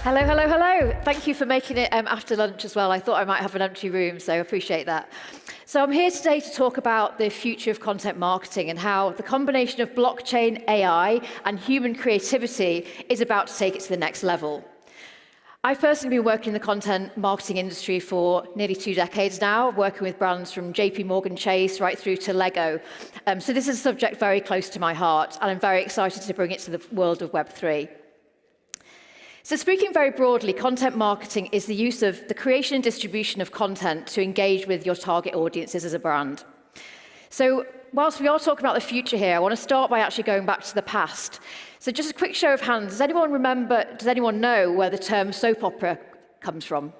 Hello, hello, hello. Thank you for making it after lunch as well. I thought I might have an empty room, so I appreciate that. So I'm here today to talk about the future of content marketing and how the combination of blockchain, AI, and human creativity is about to take it to the next level. I've personally been working in the content marketing industry for nearly 2 decades now, working with brands from JP Chase right through to Lego. So this is a subject very close to my heart, and I'm very excited to bring it to the world of Web3. So speaking very broadly, content marketing is the use of the creation and distribution of content to engage with your target audiences as a brand. So whilst we are talking about the future here, I want to start by actually going back to the past. So just a quick show of hands, does anyone know where the term soap opera comes from?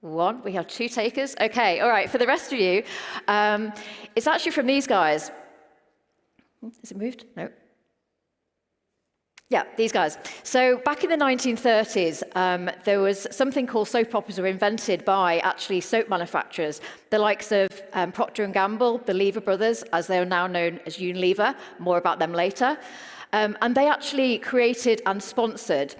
One, we have 2 takers. Okay, all right, for the rest of you, it's actually from these guys. Has it moved? No. Yeah, these guys. So back in the 1930s, there was something called soap operas were invented by actually soap manufacturers, the likes of Procter & Gamble, the Lever Brothers, as they are now known as Unilever, more about them later. And they actually created and sponsored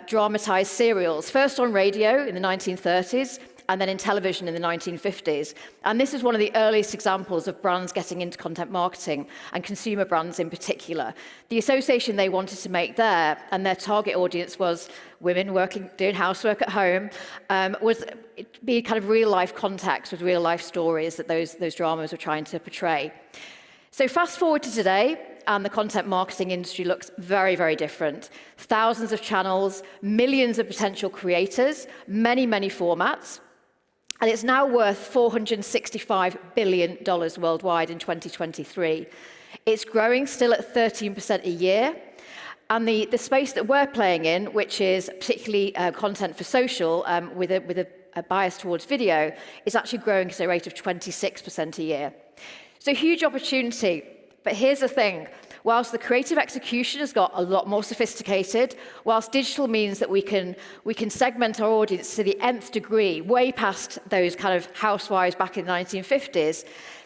dramatized serials, first on radio in the 1930s, and then in television in the 1950s. And this is one of the earliest examples of brands getting into content marketing, and consumer brands in particular. The association they wanted to make there, and their target audience was women doing housework at home, was be kind of real-life context with real-life stories that those dramas were trying to portray. So fast forward to today, and the content marketing industry looks very, very different. Thousands of channels, millions of potential creators, many, many formats. And it's now worth $465 billion worldwide in 2023. It's growing still at 13% a year. And the space that we're playing in, which is particularly content for social with a bias towards video, is actually growing at a rate of 26% a year. So huge opportunity. But here's the thing. Whilst the creative execution has got a lot more sophisticated, whilst digital means that we can segment our audience to the nth degree, way past those kind of housewives back in the 1950s,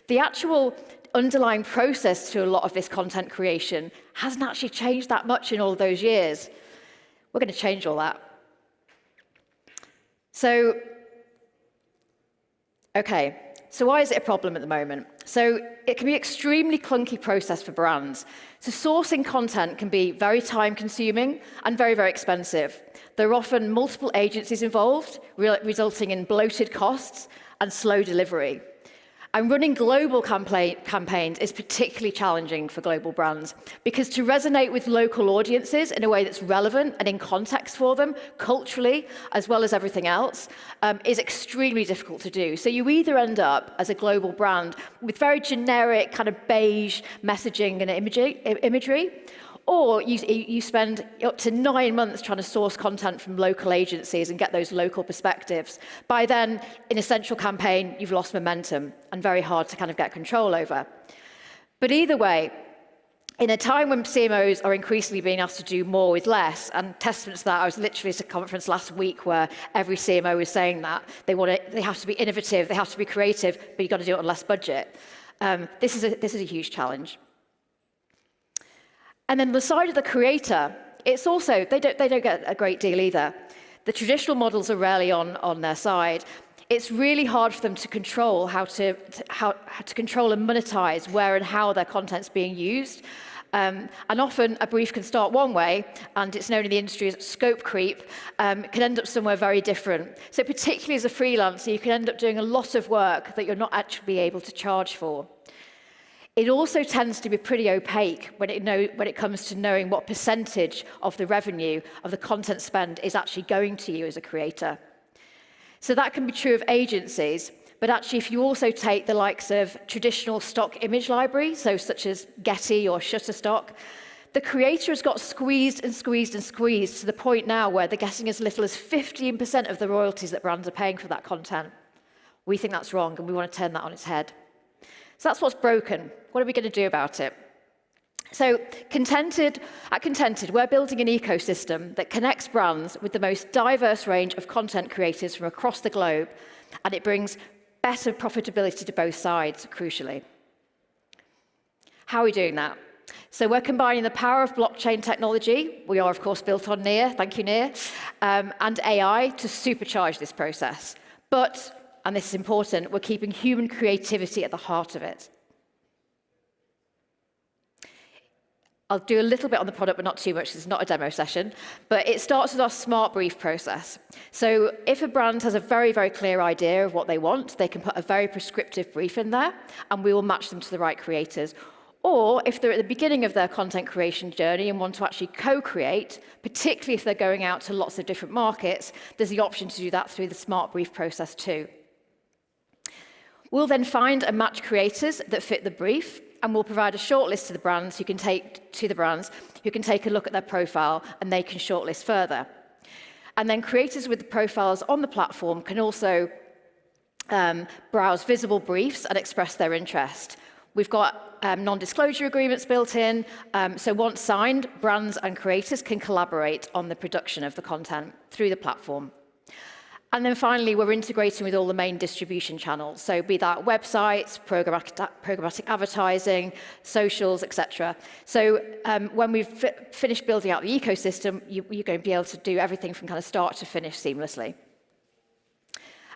the actual underlying process to a lot of this content creation hasn't actually changed that much in all those years. We're going to change all that. So, okay. So why is it a problem at the moment? So it can be an extremely clunky process for brands. So sourcing content can be very time-consuming and very, very expensive. There are often multiple agencies involved, resulting in bloated costs and slow delivery. And running global campaigns is particularly challenging for global brands because to resonate with local audiences in a way that's relevant and in context for them, culturally, as well as everything else, is extremely difficult to do. So you either end up as a global brand with very generic kind of beige messaging and imagery, or you spend up to 9 months trying to source content from local agencies and get those local perspectives. By then, in a central campaign, you've lost momentum and very hard to kind of get control over. But either way, in a time when CMOs are increasingly being asked to do more with less, and testament to that, I was literally at a conference last week where every CMO was saying that they have to be innovative, they have to be creative, but you've got to do it on less budget. This is a huge challenge. And then the side of the creator, it's also, they don't get a great deal either. The traditional models are rarely on their side. It's really hard for them to control how to control and monetize where and how their content's being used. And often a brief can start one way, and it's known in the industry as scope creep, can end up somewhere very different. So particularly as a freelancer, you can end up doing a lot of work that you're not actually able to charge for. It also tends to be pretty opaque when it comes to knowing what percentage of the revenue of the content spend is actually going to you as a creator. So that can be true of agencies, but actually if you also take the likes of traditional stock image library, so such as Getty or Shutterstock, the creator has got squeezed and squeezed and squeezed to the point now where they're getting as little as 15% of the royalties that brands are paying for that content. We think that's wrong, and we want to turn that on its head. So that's what's broken. What are we going to do about it? So at Contented, we're building an ecosystem that connects brands with the most diverse range of content creators from across the globe, and it brings better profitability to both sides, crucially. How are we doing that? So we're combining the power of blockchain technology, we are of course built on NEAR, thank you NEAR, and AI to supercharge this process. But, and this is important, we're keeping human creativity at the heart of it. I'll do a little bit on the product, but not too much, because it's not a demo session. But it starts with our smart brief process. So if a brand has a very, very clear idea of what they want, they can put a very prescriptive brief in there, and we will match them to the right creators. Or if they're at the beginning of their content creation journey and want to actually co-create, particularly if they're going out to lots of different markets, there's the option to do that through the smart brief process too. We'll then find and match creators that fit the brief, and we'll provide a shortlist to the brands who can take a look at their profile, and they can shortlist further. And then creators with the profiles on the platform can also browse visible briefs and express their interest. We've got non-disclosure agreements built in, so once signed, brands and creators can collaborate on the production of the content through the platform. And then finally, we're integrating with all the main distribution channels, so be that websites, programmatic advertising, socials, etc. So when we've finished building out the ecosystem, you're going to be able to do everything from kind of start to finish seamlessly.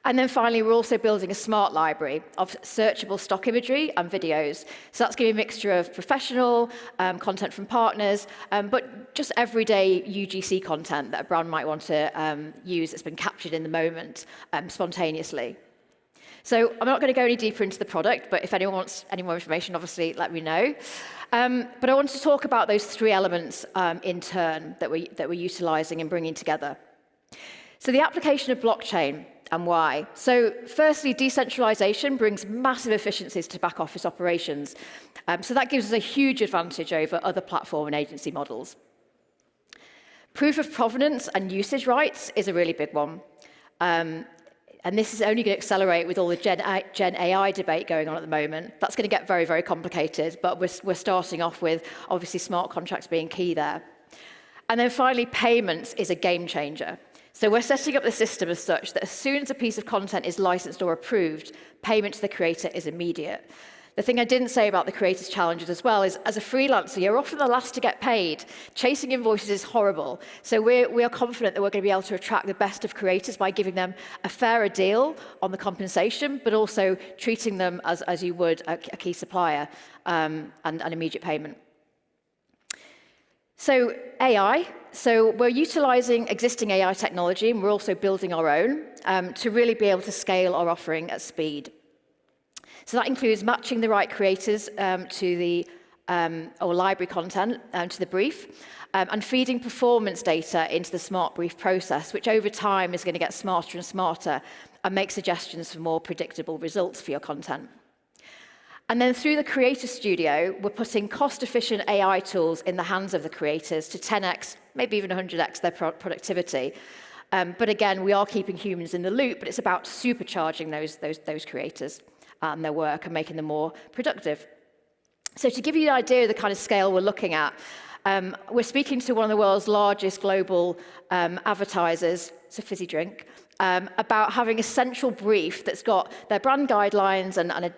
And then finally, we're also building a smart library of searchable stock imagery and videos. So that's going to be a mixture of professional content from partners, but just everyday UGC content that a brand might want to use that's been captured in the moment spontaneously. So I'm not going to go any deeper into the product, but if anyone wants any more information, obviously let me know. But I want to talk about those three elements in turn that we're utilizing and bringing together. So the application of blockchain and why. So firstly, decentralization brings massive efficiencies to back office operations. So that gives us a huge advantage over other platform and agency models. Proof of provenance and usage rights is a really big one. And this is only going to accelerate with all the Gen AI debate going on at the moment. That's going to get very, very complicated, but we're starting off with obviously smart contracts being key there. And then finally, payments is a game changer. So we're setting up the system as such that as soon as a piece of content is licensed or approved, payment to the creator is immediate. The thing I didn't say about the creators' challenges as well is, as a freelancer, you're often the last to get paid. Chasing invoices is horrible. So we are confident that we're going to be able to attract the best of creators by giving them a fairer deal on the compensation, but also treating them as you would a key supplier and an immediate payment. So AI. So we're utilizing existing AI technology, and we're also building our own to really be able to scale our offering at speed. So that includes matching the right creators to the or library content to the brief, and feeding performance data into the smart brief process, which over time is going to get smarter and smarter and make suggestions for more predictable results for your content. And then through the Creator Studio, we're putting cost-efficient AI tools in the hands of the creators to 10x, maybe even 100x their productivity. But again, we are keeping humans in the loop, but it's about supercharging those creators and their work and making them more productive. So to give you an idea of the kind of scale we're looking at, we're speaking to one of the world's largest global advertisers, it's a fizzy drink, about having a central brief that's got their brand guidelines and a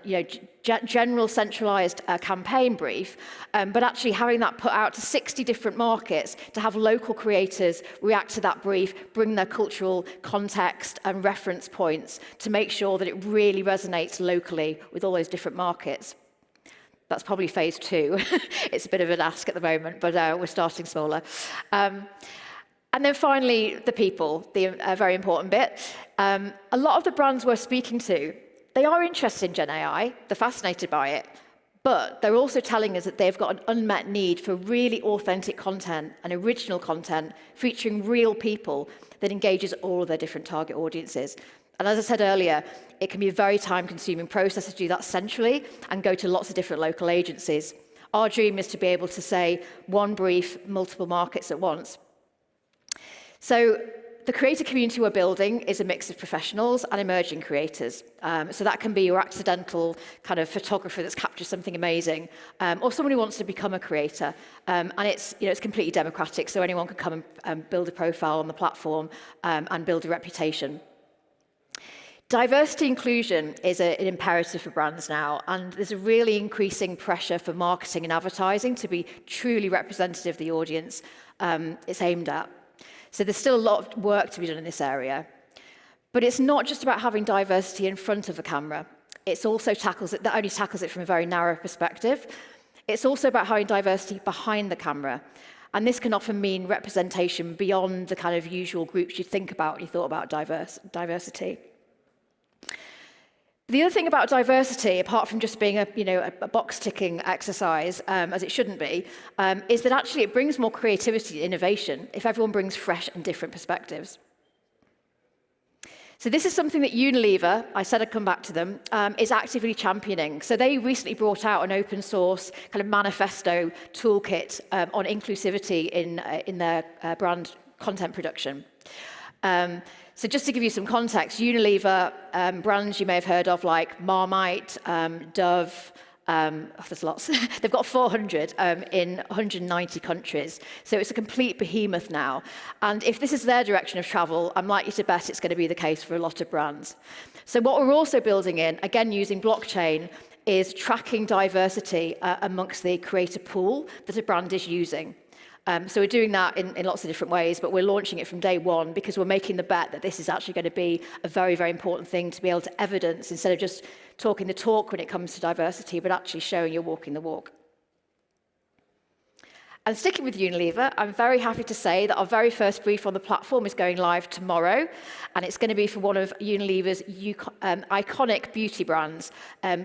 general centralized campaign brief, but actually having that put out to 60 different markets to have local creators react to that brief, bring their cultural context and reference points to make sure that it really resonates locally with all those different markets. That's probably phase 2. It's a bit of an ask at the moment, but we're starting smaller. And then finally, the people, the very important bit. A lot of the brands we're speaking to, they are interested in Gen AI, they're fascinated by it, but they're also telling us that they've got an unmet need for really authentic content and original content featuring real people that engages all of their different target audiences. And as I said earlier, it can be a very time-consuming process to do that centrally and go to lots of different local agencies. Our dream is to be able to say one brief, multiple markets at once. So the creator community we're building is a mix of professionals and emerging creators. So that can be your accidental kind of photographer that's captured something amazing, or someone who wants to become a creator. And it's completely democratic, so anyone can come and build a profile on the platform and build a reputation. Diversity inclusion is an imperative for brands now, and there's a really increasing pressure for marketing and advertising to be truly representative of the audience it's aimed at. So there's still a lot of work to be done in this area. But it's not just about having diversity in front of a camera. It also tackles it, that only tackles it from a very narrow perspective. It's also about having diversity behind the camera. And this can often mean representation beyond the kind of usual groups you'd think about when you thought about diversity. The other thing about diversity, apart from just being a box-ticking exercise, as it shouldn't be, is that actually it brings more creativity and innovation if everyone brings fresh and different perspectives. So this is something that Unilever, I said I'd come back to them, is actively championing. So they recently brought out an open source kind of manifesto toolkit on inclusivity in their brand content production. So just to give you some context, Unilever, brands you may have heard of like Marmite, Dove, there's lots. They've got 400 in 190 countries. So it's a complete behemoth now. And if this is their direction of travel, I'm likely to bet it's going to be the case for a lot of brands. So what we're also building in, again using blockchain, is tracking diversity amongst the creator pool that a brand is using. So we're doing that in lots of different ways, but we're launching it from day one because we're making the bet that this is actually going to be a very, very important thing to be able to evidence instead of just talking the talk when it comes to diversity, but actually showing you're walking the walk. And sticking with Unilever, I'm very happy to say that our very first brief on the platform is going live tomorrow, and it's going to be for one of Unilever's iconic beauty brands.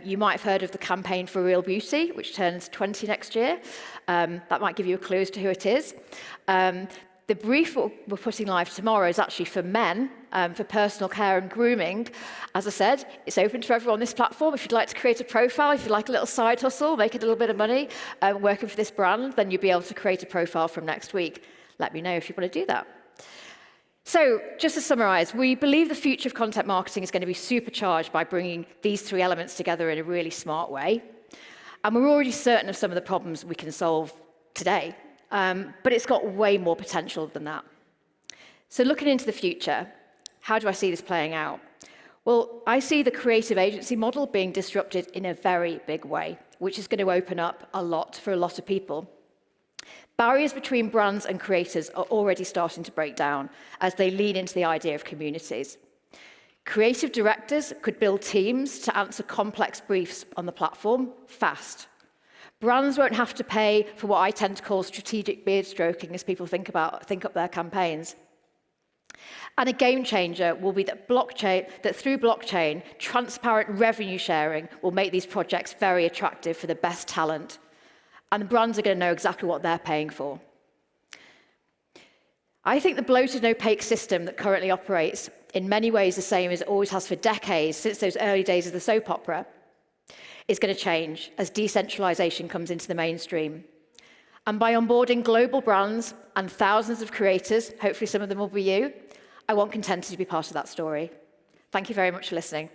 You might have heard of the campaign for Real Beauty, which turns 20 next year. That might give you a clue as to who it is. The brief we're putting live tomorrow is actually for men, for personal care and grooming. As I said, it's open to everyone on this platform. If you'd like to create a profile, if you'd like a little side hustle, make a little bit of money working for this brand, then you'll be able to create a profile from next week. Let me know if you want to do that. So, just to summarize, we believe the future of content marketing is going to be supercharged by bringing these three elements together in a really smart way. And we're already certain of some of the problems we can solve today. But it's got way more potential than that. So looking into the future, how do I see this playing out? Well, I see the creative agency model being disrupted in a very big way, which is going to open up a lot for a lot of people. Barriers between brands and creators are already starting to break down as they lean into the idea of communities. Creative directors could build teams to answer complex briefs on the platform fast. Brands won't have to pay for what I tend to call strategic beard stroking as people think up their campaigns. And a game changer will be that through blockchain, transparent revenue sharing will make these projects very attractive for the best talent. And the brands are going to know exactly what they're paying for. I think the bloated and opaque system that currently operates in many ways the same as it always has for decades, since those early days of the soap opera, is going to change as decentralization comes into the mainstream. And by onboarding global brands and thousands of creators, hopefully some of them will be you, I want Contented to be part of that story. Thank you very much for listening.